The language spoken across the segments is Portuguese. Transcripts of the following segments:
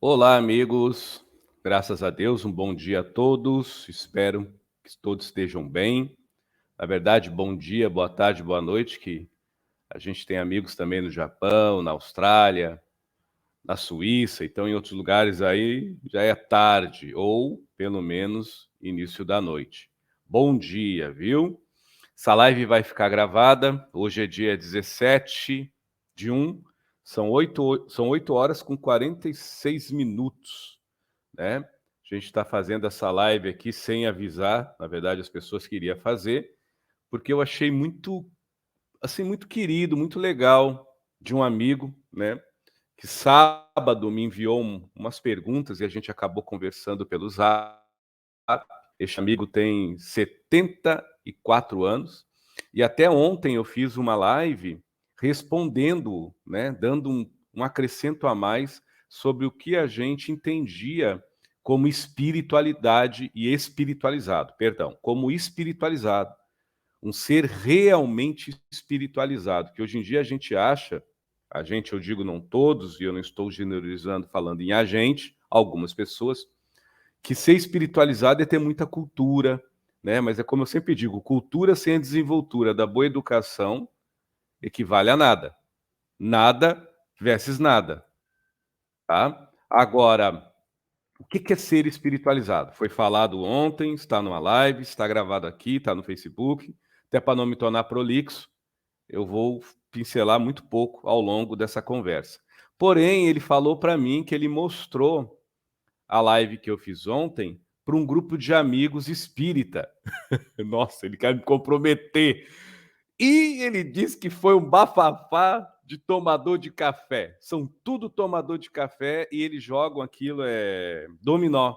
Olá, amigos. Graças a Deus, um bom dia a todos. Espero que todos estejam bem. Na verdade, bom dia, boa tarde, boa noite, que a gente tem amigos também no Japão, na Austrália, na Suíça, então em outros lugares aí já é tarde, ou pelo menos início da noite. Bom dia, viu? Essa live vai ficar gravada. Hoje é dia 17/1, são 8 horas com 46 minutos, né? A gente está fazendo essa live aqui sem avisar, na verdade, as pessoas que iriam fazer, porque eu achei muito, assim, muito querido, muito legal, de um amigo, né? Que sábado me enviou umas perguntas e a gente acabou conversando pelo Zap. Este amigo tem 74 anos e até ontem eu fiz uma live respondendo, né, dando um acrescento a mais sobre o que a gente entendia como espiritualidade e espiritualizado, perdão, como espiritualizado, um ser realmente espiritualizado, que hoje em dia a gente acha, a gente, eu digo não todos, e eu não estou generalizando falando em a gente, algumas pessoas, que ser espiritualizado é ter muita cultura, né? Mas é como eu sempre digo, cultura sem a desenvoltura da boa educação equivale a nada. Nada versus nada, tá? Agora, o que é ser espiritualizado? Foi falado ontem, está numa live, está gravado aqui, está no Facebook. Até para não me tornar prolixo, eu vou pincelar muito pouco ao longo dessa conversa. Porém, ele falou para mim que ele mostrou a live que eu fiz ontem para um grupo de amigos espírita. Nossa, ele quer me comprometer. E ele disse que foi um bafafá de tomador de café. São tudo tomador de café e eles jogam aquilo, dominó.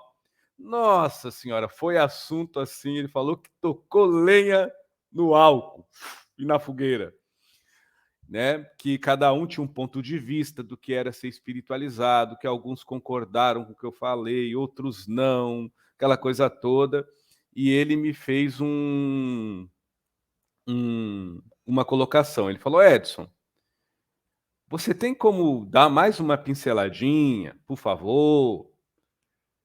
Nossa senhora, foi assunto assim, ele falou que tocou lenha no álcool e na fogueira, né? Que cada um tinha um ponto de vista do que era ser espiritualizado, que alguns concordaram com o que eu falei, outros não, aquela coisa toda. E ele me fez uma colocação. Ele falou: Edson, você tem como dar mais uma pinceladinha, por favor,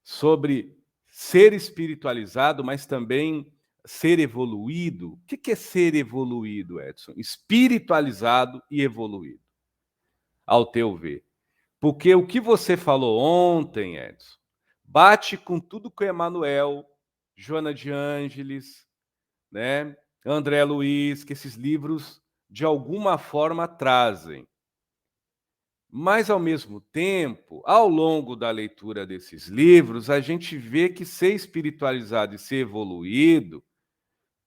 sobre ser espiritualizado, mas também ser evoluído? O que é ser evoluído, Edson? Espiritualizado e evoluído, ao teu ver. Porque o que você falou ontem, Edson, bate com tudo que o Emanuel, Joana de Ângeles, né, André Luiz, que esses livros de alguma forma trazem. Mas, ao mesmo tempo, ao longo da leitura desses livros, a gente vê que ser espiritualizado e ser evoluído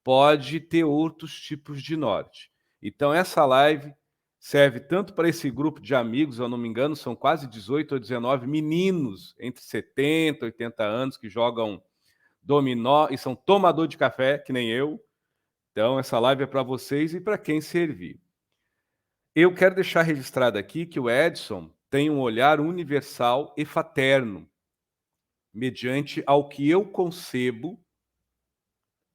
pode ter outros tipos de norte. Então, essa live serve tanto para esse grupo de amigos, eu não me engano, são quase 18 ou 19 meninos entre 70 e 80 anos que jogam dominó e são tomador de café, que nem eu. Então, essa live é para vocês e para quem servir. Eu quero deixar registrado aqui que o Edson tem um olhar universal e fraterno, mediante ao que eu concebo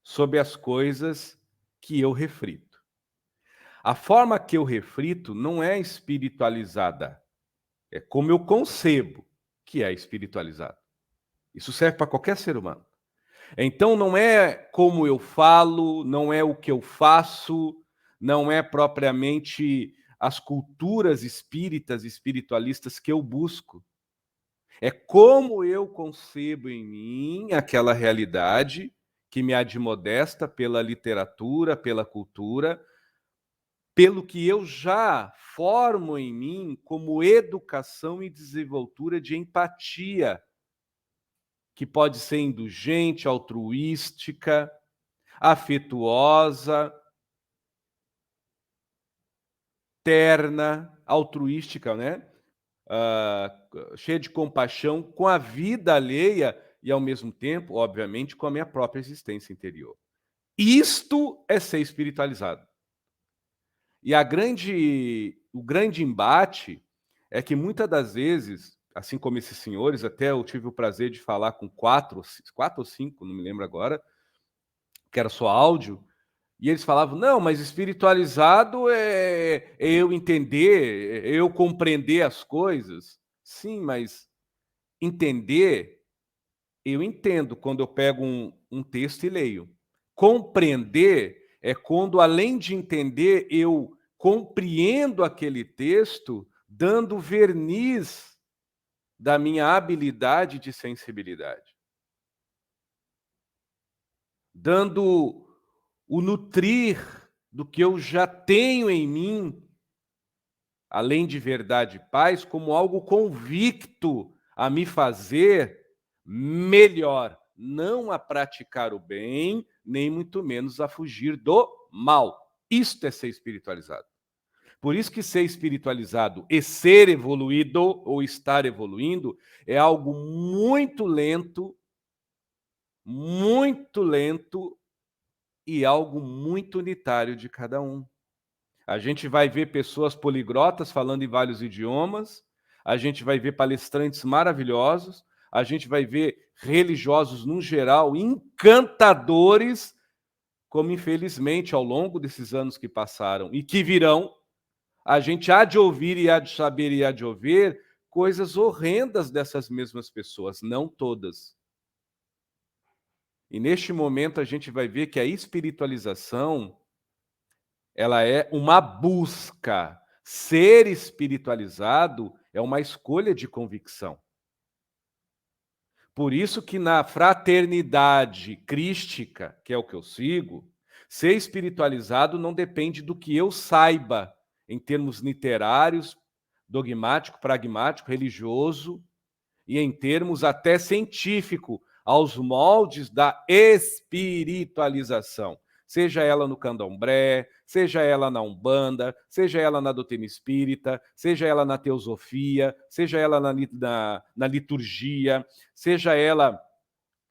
sobre as coisas que eu reflito. A forma que eu reflito não é espiritualizada, é como eu concebo que é espiritualizado. Isso serve para qualquer ser humano. Então não é como eu falo, não é o que eu faço, não é propriamente as culturas espíritas, espiritualistas que eu busco. É como eu concebo em mim aquela realidade que me admoesta pela literatura, pela cultura, pelo que eu já formo em mim como educação e desenvoltura de empatia, que pode ser indulgente, altruística, afetuosa, terna, altruística, né? Cheia de compaixão com a vida alheia e, ao mesmo tempo, obviamente, com a minha própria existência interior. Isto é ser espiritualizado. E o grande embate é que muitas das vezes, assim como esses senhores, até eu tive o prazer de falar com quatro ou cinco, não me lembro agora, que era só áudio, e eles falavam, não, mas espiritualizado é eu entender, é eu compreender as coisas. Sim, mas Entender, eu entendo quando eu pego um texto e leio. Compreender é quando, além de entender, eu compreendo aquele texto, dando verniz da minha habilidade de sensibilidade, dando o nutrir do que eu já tenho em mim, além de verdade e paz, como algo convicto a me fazer melhor, não a praticar o bem, nem muito menos a fugir do mal. Isto é ser espiritualizado. Por isso que ser espiritualizado e ser evoluído ou estar evoluindo é algo muito lento e algo muito unitário de cada um. A gente vai ver pessoas poliglotas falando em vários idiomas, a gente vai ver palestrantes maravilhosos, a gente vai ver religiosos, no geral, encantadores, como infelizmente ao longo desses anos que passaram e que virão, a gente há de ouvir e há de saber e há de ouvir coisas horrendas dessas mesmas pessoas, não todas. E neste momento a gente vai ver que a espiritualização, ela é uma busca. Ser espiritualizado é uma escolha de convicção. Por isso que na fraternidade crística, que é o que eu sigo, ser espiritualizado não depende do que eu saiba em termos literários, dogmático, pragmático, religioso e em termos até científico, aos moldes da espiritualização. Seja ela no candomblé, seja ela na Umbanda, seja ela na doutrina espírita, seja ela na teosofia, seja ela na liturgia, seja ela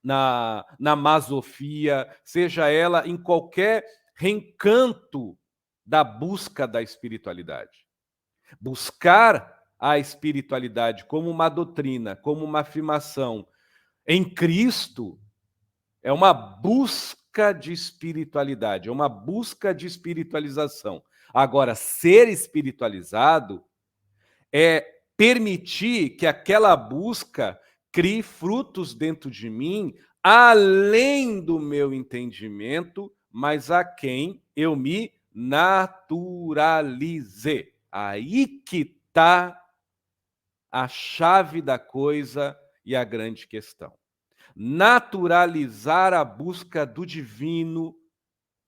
na masofia, seja ela em qualquer reencanto da busca da espiritualidade. Buscar a espiritualidade como uma doutrina, como uma afirmação em Cristo, é uma busca de espiritualidade, é uma busca de espiritualização. Agora, ser espiritualizado é permitir que aquela busca crie frutos dentro de mim, além do meu entendimento, mas a quem eu me naturalize. Aí que está a chave da coisa e a grande questão. Naturalizar a busca do divino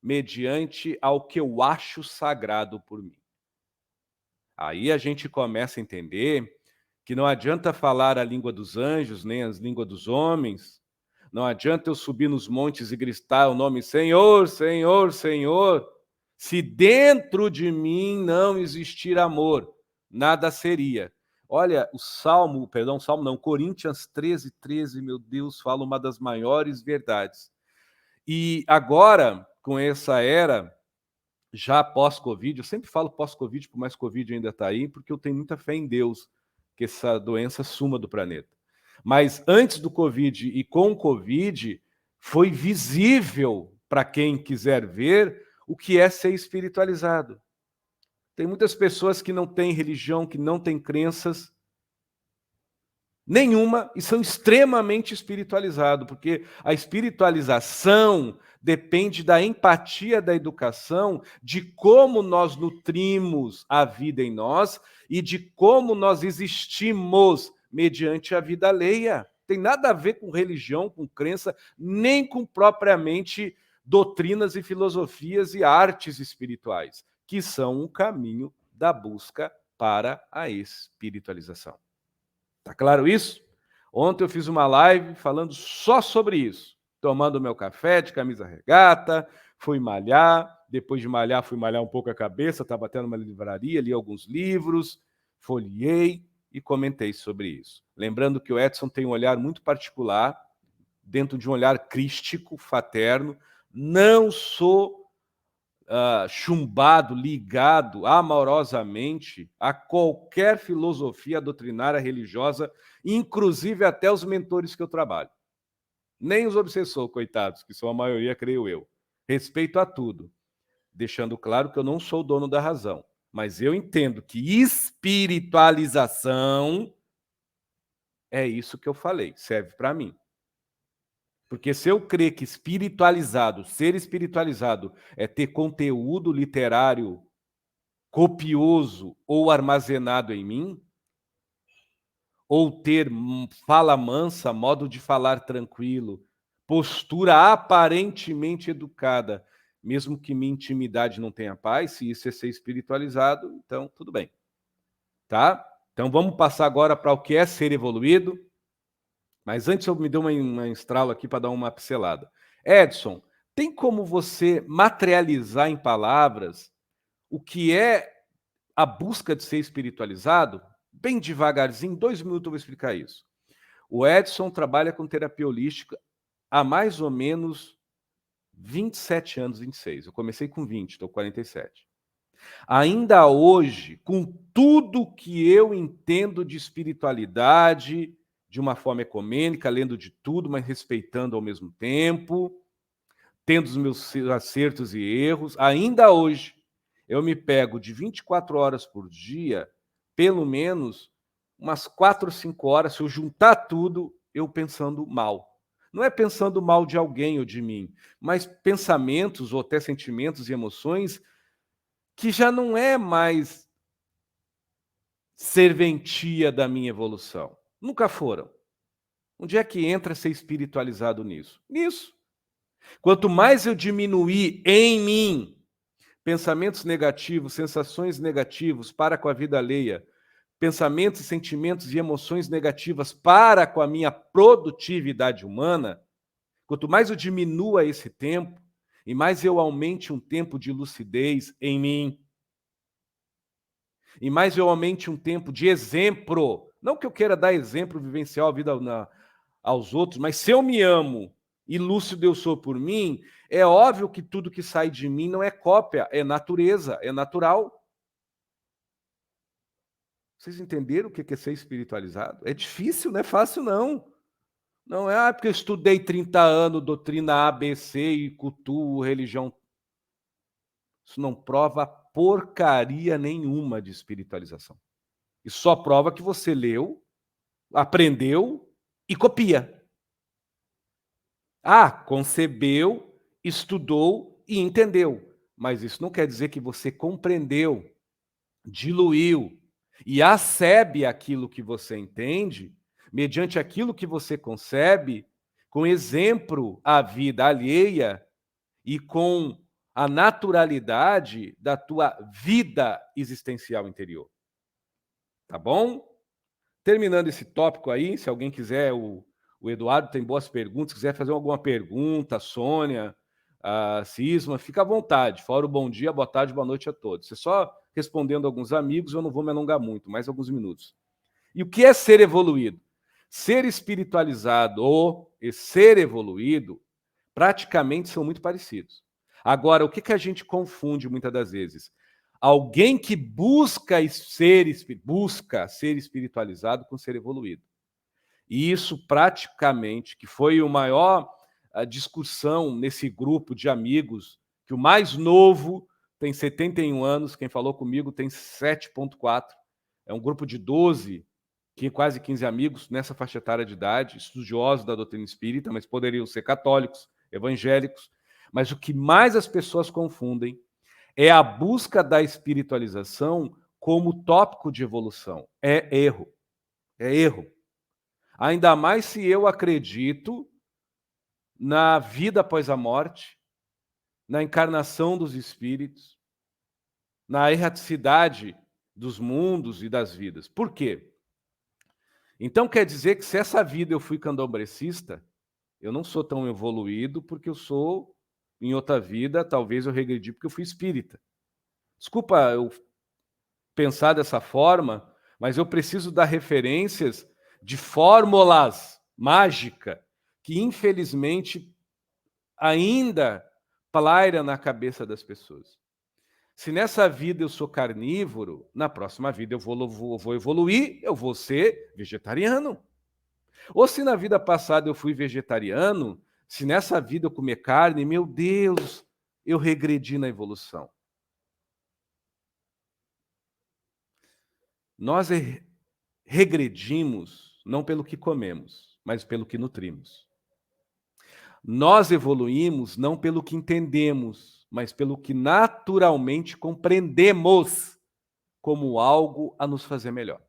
mediante ao que eu acho sagrado por mim. Aí a gente começa a entender que não adianta falar a língua dos anjos, nem a língua dos homens, não adianta eu subir nos montes e gritar o nome Senhor, Senhor, Senhor, se dentro de mim não existir amor, nada seria. Olha, Salmo não, Coríntios 13, 13, meu Deus, fala uma das maiores verdades. E agora, com essa era, já pós-Covid, eu sempre falo pós-Covid, por mais Covid ainda está aí, porque eu tenho muita fé em Deus, que essa doença suma do planeta. Mas antes do Covid e com o Covid, foi visível para quem quiser ver o que é ser espiritualizado. Tem muitas pessoas que não têm religião, que não têm crenças nenhuma e são extremamente espiritualizados, porque a espiritualização depende da empatia da educação, de como nós nutrimos a vida em nós e de como nós existimos mediante a vida alheia. Tem nada a ver com religião, com crença, nem com propriamente doutrinas e filosofias e artes espirituais, que são um caminho da busca para a espiritualização. Tá claro isso? Ontem eu fiz uma live falando só sobre isso. Tomando meu café de camisa regata, fui malhar. Depois de malhar, fui malhar um pouco a cabeça. Estava até numa livraria, li alguns livros, folheei e comentei sobre isso. Lembrando que o Edson tem um olhar muito particular, dentro de um olhar crístico, fraterno. Não sou chumbado, ligado amorosamente a qualquer filosofia doutrinária religiosa, inclusive até os mentores que eu trabalho. Nem os obsessores, coitados, que são a maioria, creio eu. Respeito a tudo, deixando claro que eu não sou o dono da razão. Mas eu entendo que espiritualização É isso que eu falei, serve para mim. Porque se eu crer que espiritualizado, ser espiritualizado é ter conteúdo literário copioso ou armazenado em mim, ou ter fala mansa, modo de falar tranquilo, postura aparentemente educada, mesmo que minha intimidade não tenha paz, se isso é ser espiritualizado, então tudo bem, tá? Então vamos passar agora para o que é ser evoluído, mas antes eu me dou uma estralo aqui para dar uma pincelada. Edson, tem como você materializar em palavras o que é a busca de ser espiritualizado? Bem devagarzinho, 2 minutos eu vou explicar isso. O Edson trabalha com terapia holística há mais ou menos 27 anos, 26. Eu comecei com 20, estou com 47. Ainda hoje, com tudo que eu entendo de espiritualidade, de uma forma ecumênica, lendo de tudo, mas respeitando ao mesmo tempo, tendo os meus acertos e erros, ainda hoje eu me pego de 24 horas por dia, pelo menos umas 4 ou 5 horas, se eu juntar tudo, eu pensando mal. Não é pensando mal de alguém ou de mim, mas pensamentos ou até sentimentos e emoções que já não é mais serventia da minha evolução. Nunca foram. Onde é que entra ser espiritualizado nisso? Nisso. Quanto mais eu diminuir em mim pensamentos negativos, sensações negativas para com a vida alheia, pensamentos, sentimentos e emoções negativas para com a minha produtividade humana, quanto mais eu diminua esse tempo e mais eu aumente um tempo de lucidez em mim, e mais eu aumente um tempo de exemplo, não que eu queira dar exemplo vivencial a vida aos outros, mas se eu me amo e lúcido eu sou por mim, é óbvio que tudo que sai de mim não é cópia, é natureza, é natural. Vocês entenderam o que é ser espiritualizado? É difícil, não é fácil, não. Não é porque eu estudei 30 anos, doutrina ABC e cultuo, religião. Isso não prova porcaria nenhuma de espiritualização. Isso só prova que você leu, aprendeu e copia. Ah, concebeu, estudou e entendeu. Mas isso não quer dizer que você compreendeu, diluiu e acebe aquilo que você entende, mediante aquilo que você concebe, com exemplo à vida alheia e com a naturalidade da tua vida existencial interior. Tá bom? Terminando esse tópico aí, se alguém quiser, o Eduardo tem boas perguntas, quiser fazer alguma pergunta, a Sônia, a Cisma, fica à vontade. Fora o bom dia, boa tarde, boa noite a todos. Você só respondendo alguns amigos, eu não vou me alongar muito, mais alguns minutos. E o que é ser evoluído? Ser espiritualizado ou ser evoluído praticamente são muito parecidos. Agora, o que a gente confunde muitas das vezes? Alguém que busca ser espiritualizado com ser evoluído. E isso praticamente, que foi a maior discussão nesse grupo de amigos, que o mais novo tem 71 anos, quem falou comigo tem 7,4. É um grupo de 12, quase 15 amigos nessa faixa etária de idade, estudiosos da doutrina espírita, mas poderiam ser católicos, evangélicos. Mas o que mais as pessoas confundem é a busca da espiritualização como tópico de evolução. É erro. É erro. Ainda mais se eu acredito na vida após a morte, na encarnação dos espíritos, na erraticidade dos mundos e das vidas. Por quê? Então quer dizer que se essa vida eu fui candomblecista, eu não sou tão evoluído porque eu sou, em outra vida, talvez eu regredi porque eu fui espírita. Desculpa eu pensar dessa forma, mas eu preciso dar referências de fórmulas mágicas que, infelizmente, ainda paira na cabeça das pessoas. Se nessa vida eu sou carnívoro, na próxima vida eu vou evoluir, eu vou ser vegetariano. Ou se na vida passada eu fui vegetariano, se nessa vida eu comer carne, meu Deus, eu regredi na evolução. Nós regredimos, não pelo que comemos, mas pelo que nutrimos. Nós evoluímos não pelo que entendemos, mas pelo que naturalmente compreendemos como algo a nos fazer melhor.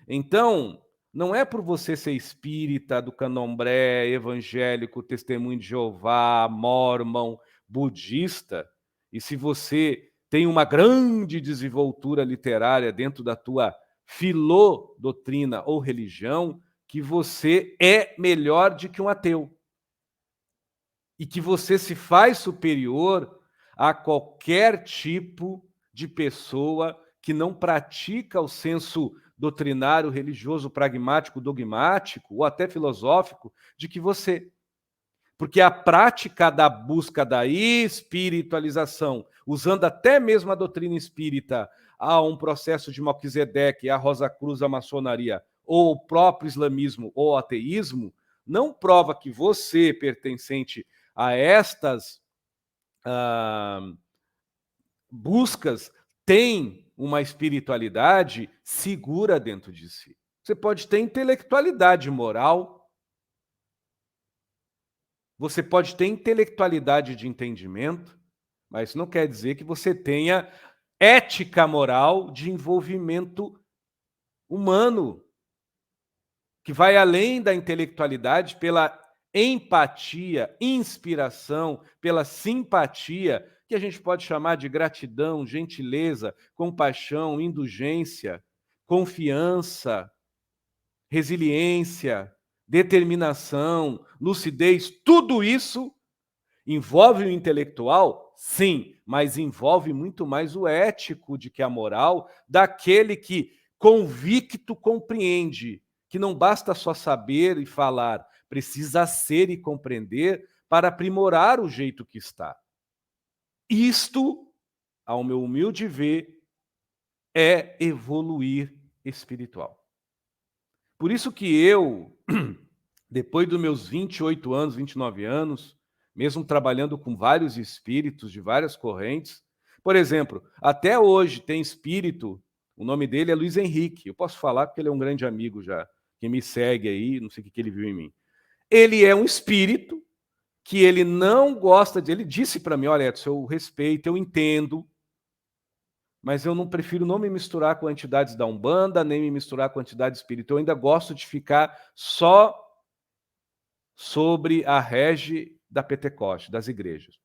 Então, não é por você ser espírita, do candomblé, evangélico, testemunho de Jeová, mórmon, budista, e se você tem uma grande desenvoltura literária dentro da tua filodoutrina ou religião, que você é melhor do que um ateu. E que você se faz superior a qualquer tipo de pessoa que não pratica o senso doutrinário, religioso, pragmático, dogmático ou até filosófico de que você. Porque a prática da busca da espiritualização, usando até mesmo a doutrina espírita, a um processo de Melquisedeque, a Rosa Cruz, a maçonaria, ou o próprio islamismo ou o ateísmo, não prova que você, pertencente a estas buscas, tem uma espiritualidade segura dentro de si. Você pode ter intelectualidade moral, você pode ter intelectualidade de entendimento, mas isso não quer dizer que você tenha ética moral de envolvimento humano, que vai além da intelectualidade pela empatia, inspiração, pela simpatia, que a gente pode chamar de gratidão, gentileza, compaixão, indulgência, confiança, resiliência, determinação, lucidez, tudo isso envolve o intelectual? Sim, mas envolve muito mais o ético de que a moral daquele que convicto compreende que não basta só saber e falar, precisa ser e compreender para aprimorar o jeito que está. Isto, ao meu humilde ver, é evoluir espiritual. Por isso que eu, depois dos meus 28 anos, 29 anos, mesmo trabalhando com vários espíritos de várias correntes, por exemplo, até hoje tem espírito, o nome dele é Luiz Henrique, eu posso falar porque ele é um grande amigo já, que me segue aí, não sei o que ele viu em mim. Ele é um espírito que ele não gosta de... Ele disse para mim, olha, Edson, eu respeito, eu entendo, mas eu não prefiro não me misturar com entidades da Umbanda, nem me misturar com entidades espíritas. Eu ainda gosto de ficar só sobre a rege da Pentecoste, das igrejas.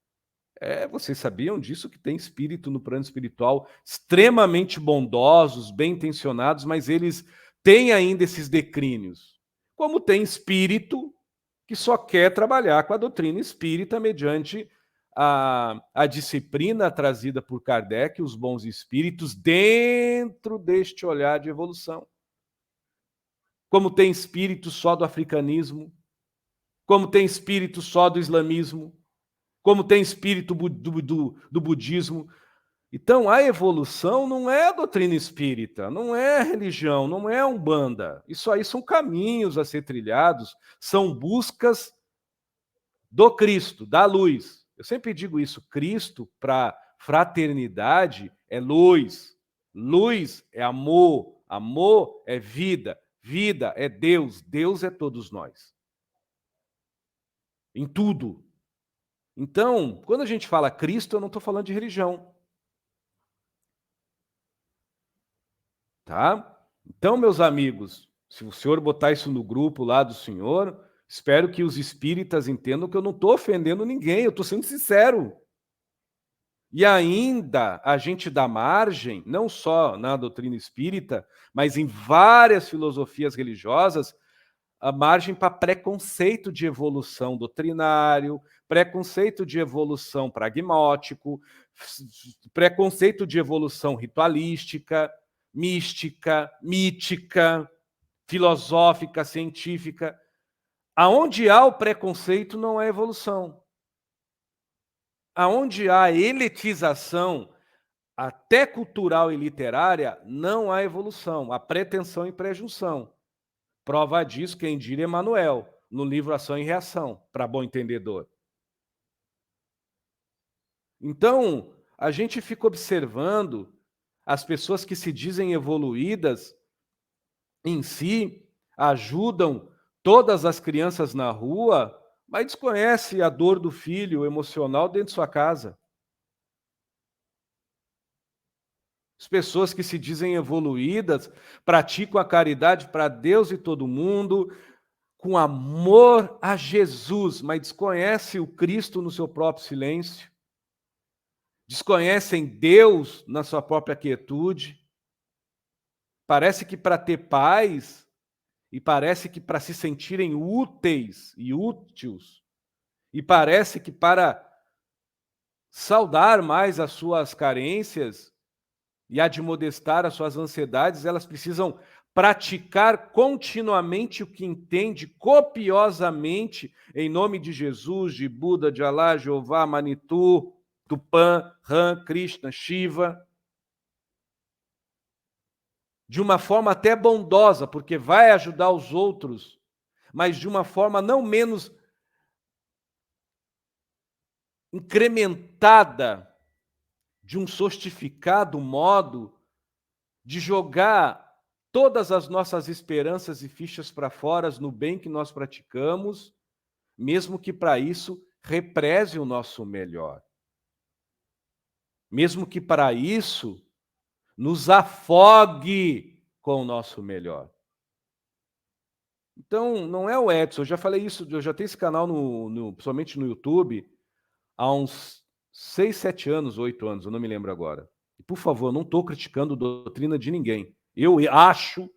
Vocês sabiam disso, que tem espírito no plano espiritual extremamente bondosos, bem intencionados, mas eles têm ainda esses declínios. Como tem espírito que só quer trabalhar com a doutrina espírita mediante a disciplina trazida por Kardec, os bons espíritos, dentro deste olhar de evolução. Como tem espírito só do africanismo, como tem espírito só do islamismo, como tem espírito do budismo. Então, a evolução não é a doutrina espírita, não é religião, não é umbanda. Isso aí são caminhos a ser trilhados, são buscas do Cristo, da luz. Eu sempre digo isso, Cristo, para fraternidade, é luz. Luz é amor, amor é vida, vida é Deus, Deus é todos nós. Em tudo. Então, quando a gente fala Cristo, eu não estou falando de religião. Tá? Então, meus amigos, se o senhor botar isso no grupo lá do senhor, espero que os espíritas entendam que eu não estou ofendendo ninguém, eu estou sendo sincero. E ainda a gente dá margem, não só na doutrina espírita, mas em várias filosofias religiosas, a margem para preconceito de evolução doutrinário, preconceito de evolução pragmático, preconceito de evolução ritualística, mística, mítica, filosófica, científica. Aonde há o preconceito não há evolução. Aonde há elitização, até cultural e literária, não há evolução, há pretensão e prejunção. Prova disso quem diria Emmanuel, no livro Ação e Reação, para bom entendedor. Então, a gente fica observando as pessoas que se dizem evoluídas em si, ajudam todas as crianças na rua, mas desconhece a dor do filho emocional dentro de sua casa. As pessoas que se dizem evoluídas praticam a caridade para Deus e todo mundo, com amor a Jesus, mas desconhece o Cristo no seu próprio silêncio, desconhecem Deus na sua própria quietude. Parece que para ter paz e parece que para se sentirem úteis e úteis, e parece que para saudar mais as suas carências e admoestar as suas ansiedades, elas precisam praticar continuamente o que entende copiosamente em nome de Jesus, de Buda, de Alá, Jeová, Manitou, Tupã, Ram, Krishna, Shiva, de uma forma até bondosa, porque vai ajudar os outros, mas de uma forma não menos incrementada, de um sofisticado modo de jogar todas as nossas esperanças e fichas para fora no bem que nós praticamos, mesmo que para isso represe o nosso melhor. Mesmo que para isso nos afogue com o nosso melhor. Então, não é o Edson, eu já falei isso, eu já tenho esse canal, principalmente no YouTube, há uns 6, 7 anos, 8 anos, eu não me lembro agora. E, por favor, não estou criticando a doutrina de ninguém. Eu acho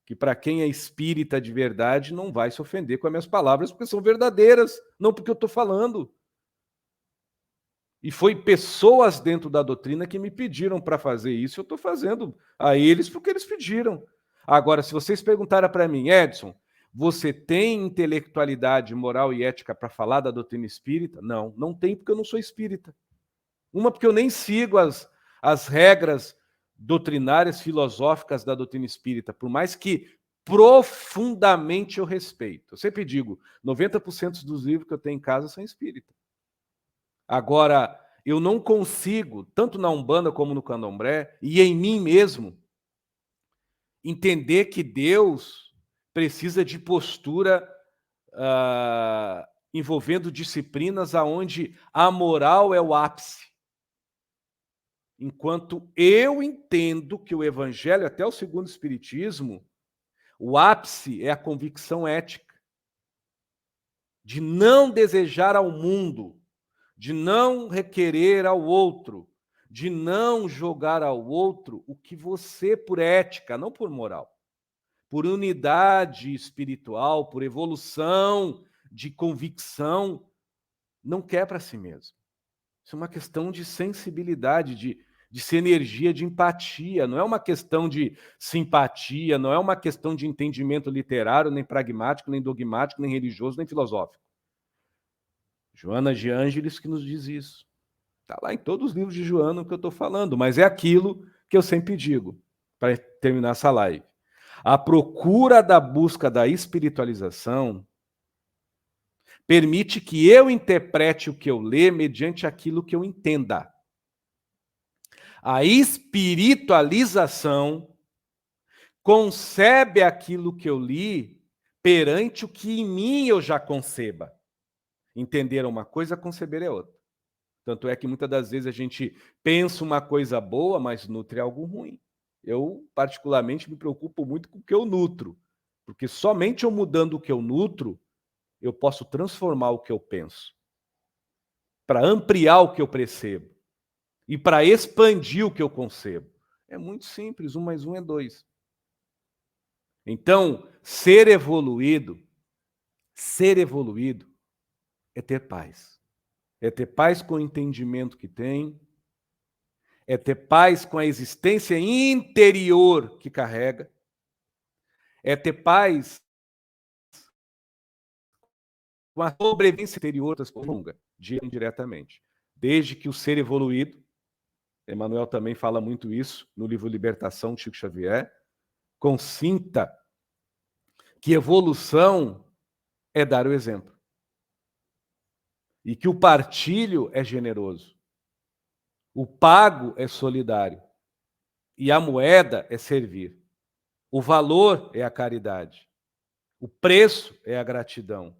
que para quem é espírita de verdade não vai se ofender com as minhas palavras, porque são verdadeiras, não porque eu estou falando. E foi pessoas dentro da doutrina que me pediram para fazer isso, eu estou fazendo a eles porque eles pediram. Agora, se vocês perguntarem para mim, Edson, você tem intelectualidade, moral e ética para falar da doutrina espírita? Não, não tem, porque eu não sou espírita. Uma, porque eu nem sigo as regras doutrinárias, filosóficas da doutrina espírita, por mais que profundamente eu respeito. Eu sempre digo, 90% dos livros que eu tenho em casa são espíritas. Agora, eu não consigo, tanto na Umbanda como no Candomblé, e em mim mesmo, entender que Deus precisa de postura envolvendo disciplinas aonde a moral é o ápice. Enquanto eu entendo que o Evangelho, até o segundo Espiritismo, o ápice é a convicção ética de não desejar ao mundo, de não requerer ao outro, de não jogar ao outro o que você, por ética, não por moral, por unidade espiritual, por evolução de convicção, não quer para si mesmo. Isso é uma questão de sensibilidade, de sinergia, de empatia. Não é uma questão de simpatia, não é uma questão de entendimento literário, nem pragmático, nem dogmático, nem religioso, nem filosófico. Joana de Ângeles que nos diz isso. Está lá em todos os livros de Joana o que eu estou falando, mas é aquilo que eu sempre digo, para terminar essa live. A procura da busca da espiritualização permite que eu interprete o que eu lê mediante aquilo que eu entenda. A espiritualização concebe aquilo que eu li perante o que em mim eu já conceba. Entender uma coisa, conceber é outra. Tanto é que muitas das vezes a gente pensa uma coisa boa, mas nutre algo ruim. Eu, particularmente, me preocupo muito com o que eu nutro, porque somente eu mudando o que eu nutro, eu posso transformar o que eu penso, para ampliar o que eu percebo e para expandir o que eu concebo. É muito simples, 1 mais 1 é 2. Então, ser evoluído é ter paz. É ter paz com o entendimento que tem, é ter paz com a existência interior que carrega, é ter paz com a sobrevivência interior das longa, indiretamente. Desde que o ser evoluído, Emmanuel também fala muito isso no livro Libertação, de Chico Xavier, consinta que evolução é dar o exemplo. E que o partilho é generoso. O pago é solidário. E a moeda é servir. O valor é a caridade. O preço é a gratidão.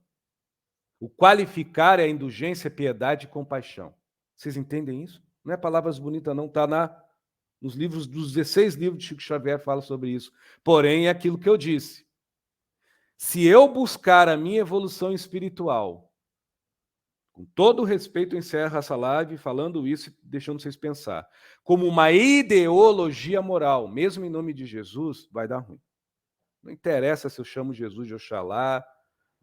O qualificar é a indulgência, piedade e compaixão. Vocês entendem isso? Não é palavras bonitas, não. Está nos livros, dos 16 livros de Chico Xavier fala sobre isso. Porém, é aquilo que eu disse. Se eu buscar a minha evolução espiritual, com todo o respeito, eu encerro essa live falando isso e deixando vocês pensar, como uma ideologia moral, mesmo em nome de Jesus, vai dar ruim. Não interessa se eu chamo Jesus de Oxalá,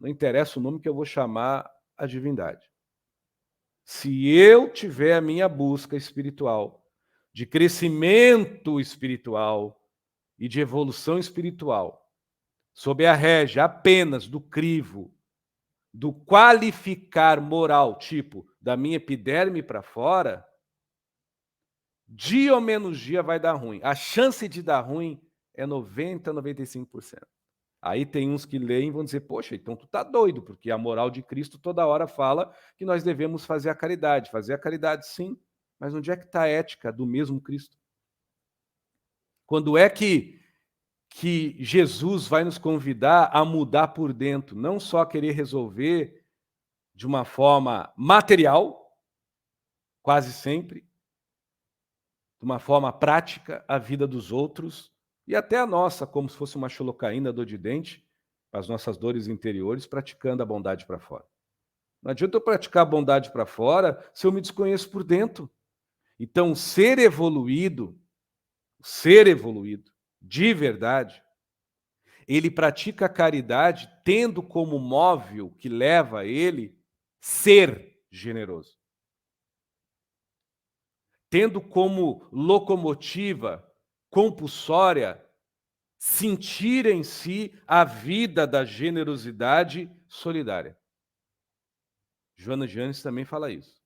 não interessa o nome que eu vou chamar a divindade. Se eu tiver a minha busca espiritual, de crescimento espiritual e de evolução espiritual, sob a régia apenas do crivo, do qualificar moral, tipo, da minha epiderme para fora, dia ou menos dia vai dar ruim. A chance de dar ruim é 90%, 95%. Aí tem uns que leem e vão dizer, poxa, então tu tá doido, porque a moral de Cristo toda hora fala que nós devemos fazer a caridade. Fazer a caridade, sim, mas onde é que está a ética do mesmo Cristo? Quando é que Jesus vai nos convidar a mudar por dentro, não só querer resolver de uma forma material, quase sempre, de uma forma prática, a vida dos outros e até a nossa, como se fosse uma xilocaína, dor de dente, as nossas dores interiores, praticando a bondade para fora. Não adianta eu praticar a bondade para fora se eu me desconheço por dentro. Então, ser evoluído, de verdade, ele pratica a caridade tendo como móvel que leva a ele ser generoso. Tendo como locomotiva compulsória sentir em si a vida da generosidade solidária. Joana de Ângeles também fala isso.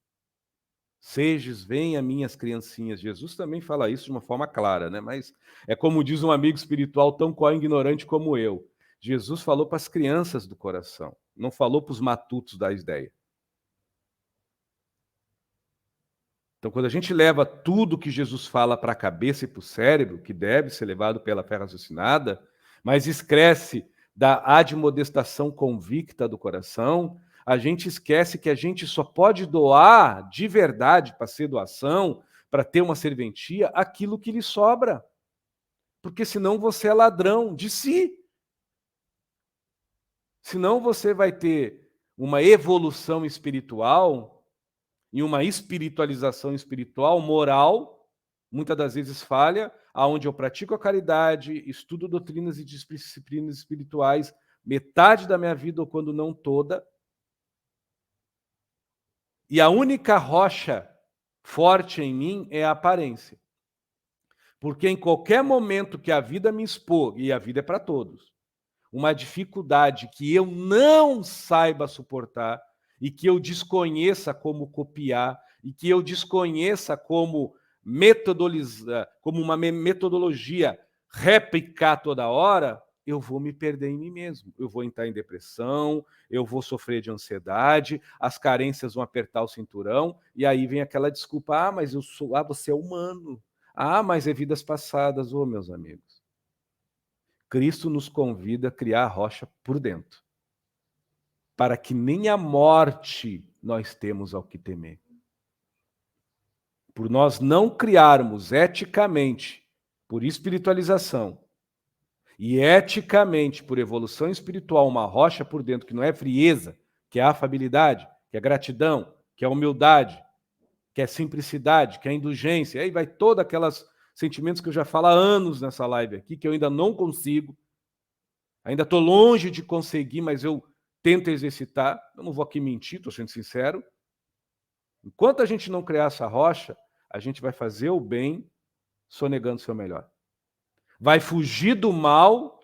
Sejas, venha minhas criancinhas. Jesus também fala isso de uma forma clara, né? Mas é como diz um amigo espiritual tão ignorante como eu. Jesus falou para as crianças do coração, não falou para os matutos da ideia. Então, quando a gente leva tudo que Jesus fala para a cabeça e para o cérebro, que deve ser levado pela fé raciocinada, mas esquece da admodestação convicta do coração, a gente esquece que a gente só pode doar de verdade para ser doação, para ter uma serventia, aquilo que lhe sobra. Porque senão você é ladrão de si. Senão você vai ter uma evolução espiritual e uma espiritualização espiritual, moral, muitas das vezes falha, aonde eu pratico a caridade, estudo doutrinas e disciplinas espirituais, metade da minha vida, ou quando não toda, e a única rocha forte em mim é a aparência. Porque em qualquer momento que a vida me expor, e a vida é para todos, uma dificuldade que eu não saiba suportar e que eu desconheça como copiar e que eu desconheça como metodolizar, como uma metodologia replicar toda hora, eu vou me perder em mim mesmo. Eu vou entrar em depressão, eu vou sofrer de ansiedade, as carências vão apertar o cinturão e aí vem aquela desculpa, mas eu sou, você é humano. Mas é vidas passadas, meus amigos. Cristo nos convida a criar a rocha por dentro, para que nem a morte nós temos ao que temer. Por nós não criarmos eticamente, por espiritualização, e eticamente, por evolução espiritual, uma rocha por dentro, que não é frieza, que é afabilidade, que é gratidão, que é humildade, que é simplicidade, que é indulgência, aí vai todos aqueles sentimentos que eu já falo há anos nessa live aqui, que eu ainda não consigo, ainda estou longe de conseguir, mas eu tento exercitar. Eu não vou aqui mentir, estou sendo sincero. Enquanto a gente não criar essa rocha, a gente vai fazer o bem sonegando o seu melhor. Vai fugir do mal,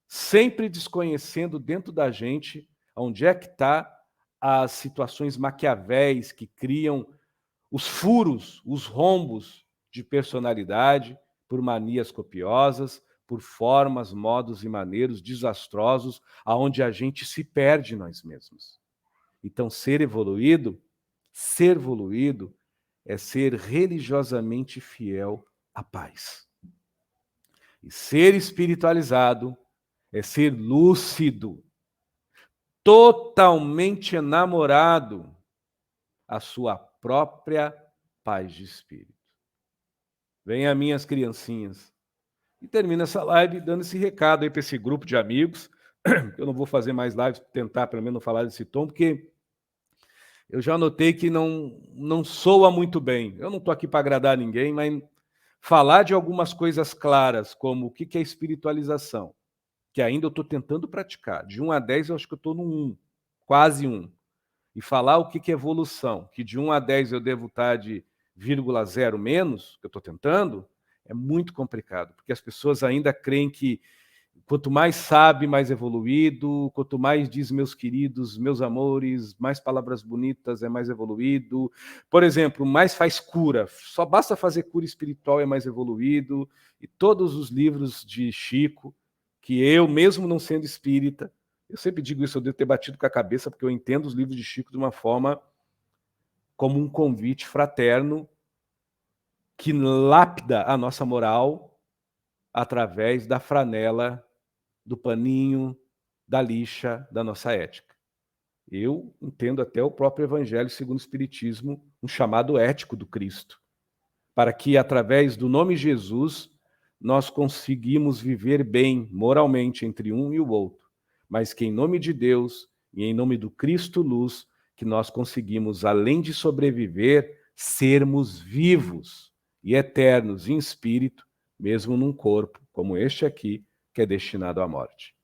sempre desconhecendo dentro da gente onde é que está as situações maquiavéis que criam os furos, os rombos de personalidade por manias copiosas, por formas, modos e maneiros desastrosos, aonde a gente se perde nós mesmos. Então, ser evoluído é ser religiosamente fiel à paz. E ser espiritualizado é ser lúcido, totalmente enamorado à sua própria paz de espírito. Venha, minhas criancinhas. E termina essa live dando esse recado aí para esse grupo de amigos. Eu não vou fazer mais lives, tentar pelo menos não falar desse tom, porque eu já notei que não soa muito bem. Eu não estou aqui para agradar ninguém, mas falar de algumas coisas claras, como o que é espiritualização, que ainda eu estou tentando praticar. De 1 a 10, eu acho que eu estou no 1, quase 1. E falar o que é evolução, que de 1 a 10 eu devo estar de 0,0 menos, que eu estou tentando, é muito complicado, porque as pessoas ainda creem que quanto mais sabe, mais evoluído, quanto mais diz meus queridos, meus amores, mais palavras bonitas é mais evoluído. Por exemplo, mais faz cura, só basta fazer cura espiritual é mais evoluído. E todos os livros de Chico, que eu, mesmo não sendo espírita, eu sempre digo isso, eu devo ter batido com a cabeça, porque eu entendo os livros de Chico de uma forma como um convite fraterno que lapida a nossa moral através da franela, do paninho, da lixa da nossa ética. Eu entendo até o próprio Evangelho segundo o Espiritismo, um chamado ético do Cristo, para que, através do nome Jesus, nós conseguimos viver bem moralmente entre um e o outro, mas que em nome de Deus e em nome do Cristo Luz, que nós conseguimos, além de sobreviver, sermos vivos e eternos em espírito, mesmo num corpo como este aqui, que é destinado à morte.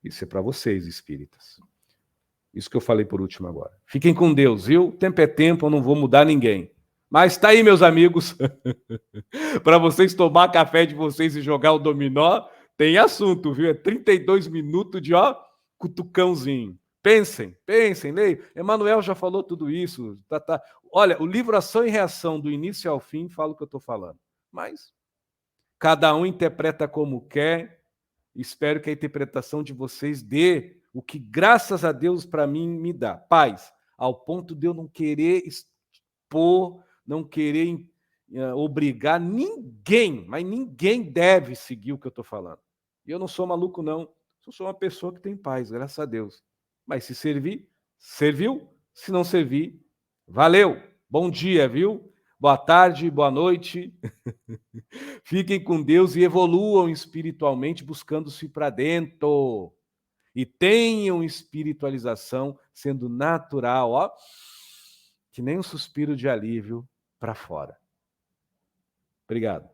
Isso é para vocês, espíritas. Isso que eu falei por último agora. Fiquem com Deus, viu? Tempo é tempo, eu não vou mudar ninguém. Mas tá aí, meus amigos, para vocês tomar café de vocês e jogar o dominó, tem assunto, viu? É 32 minutos de, cutucãozinho. Pensem, leiam. Emanuel já falou tudo isso. Tá. Olha, o livro Ação e Reação, do início ao fim, fala o que eu estou falando. Mas cada um interpreta como quer. Espero que a interpretação de vocês dê o que, graças a Deus, para mim, me dá. Paz, ao ponto de eu não querer expor, não querer obrigar ninguém, mas ninguém deve seguir o que eu estou falando. E eu não sou maluco, não. Eu sou uma pessoa que tem paz, graças a Deus. Mas se servir, serviu. Se não servir, valeu. Bom dia, viu? Boa tarde, boa noite. Fiquem com Deus e evoluam espiritualmente buscando-se para dentro. E tenham espiritualização sendo natural, que nem um suspiro de alívio para fora. Obrigado.